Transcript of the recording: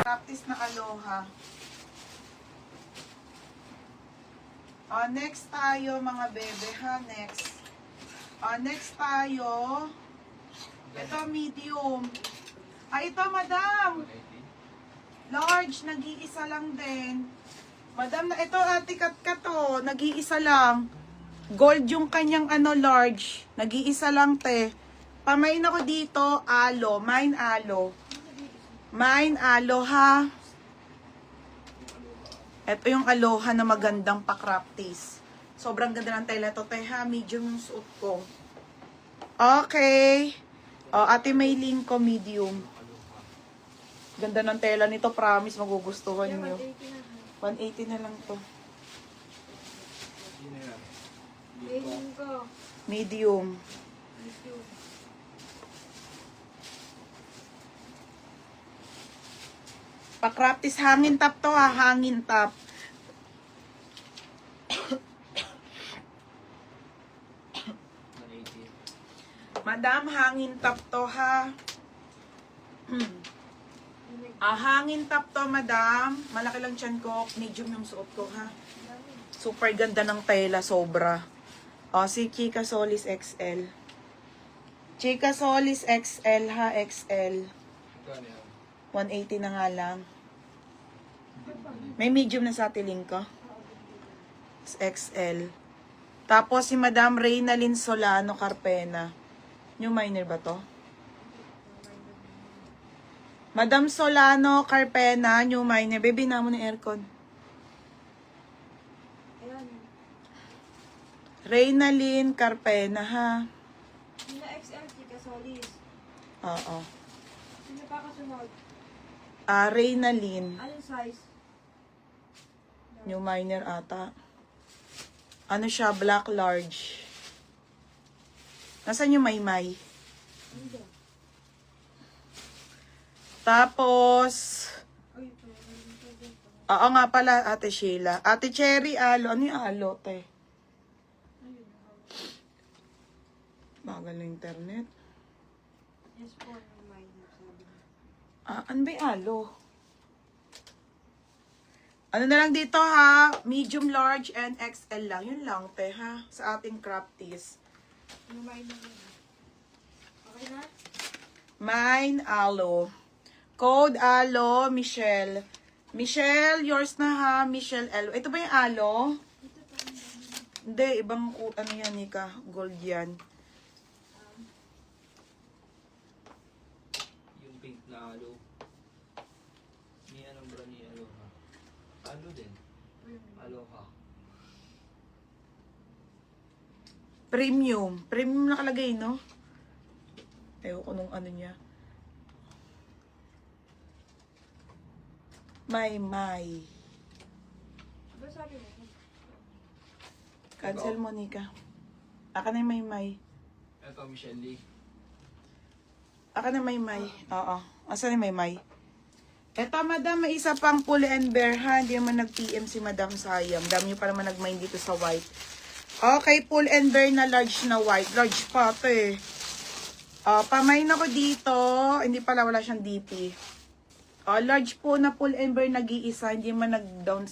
Practice na aloha. Next tayo mga bebe ha. Next tayo. Ito medium. Ito madam. Large, nag-iisa lang din. Madam, ito ate kat to. Nag-iisa lang. Gold yung kanyang large. Nag-iisa lang te. Pamain ako dito, alo. Mine alo. Mine alo ha. Ito yung aloha na magandang pa-practice. Sobrang ganda ng tela to, te ha. Medium yung suot ko. Okay. Ate Maylin ko, medium. Ganda ng tela nito, promise magugustuhan nyo. 180 na lang to. Medium. Pa-practice hangin top to ha, hangin top. Madam, hangin top to ha. Hangin top to madam. Malaki lang tiyan ko, medium yung suot ko ha. Super ganda ng tela, sobra. Si Chika Solis XL. Chika Solis XL ha, XL. 180 na nga lang. May medium na sa tiling ko. XL. Tapos si Madam Reynalyn Solano Carpena. New minor ba to? Madam Solano Carpena, new minor. Baby, na mo ng aircon. Reynalyn Carpena ha. Sino XL, Chika Solis? Oo. Sino pa kasunod? Reynalyn. Anong size? New minor ata. Ano siya? Black large. Nasaan yung maymay? Hindi. Tapos, oo nga pala, Ate Sheila. Ate Cherry, alo. Ano yung alo, te? Bagal na internet. Yes po, yung minor sabi. Ano ba yung alo? Ano na lang dito ha? Medium, large, and XL lang. Yun lang, te ha? Sa ating crafties. Yung minor yun. Okay na? Mine, alo. Code, alo, Michelle. Michelle, yours na ha? Michelle L. Ito ba yung alo? Hindi, ibang ano yan, Nika. Gold yan. Yung pink na alo. Ni anong brand ni Aloha? Alo din. Aloha. Premium. Premium nakalagay, no? Ewan ko nung ano niya. May. Ano sabi mo? Cancel mo, Nika. Aka na yung may. Ito, Michelle Lee. Aka na may. Oo. Asan yung may? Eto, madam, may isa pang pull and bear ha. Hindi naman nag-PM si madam, sayang. Dami nyo pa naman nag-mind dito sa white. Okay, pull and bear na large na white. Large pa ito eh. Pamain ako dito. Hindi pala, wala siyang DP. Large po na pull and bear nag-iisa. Hindi man nag-down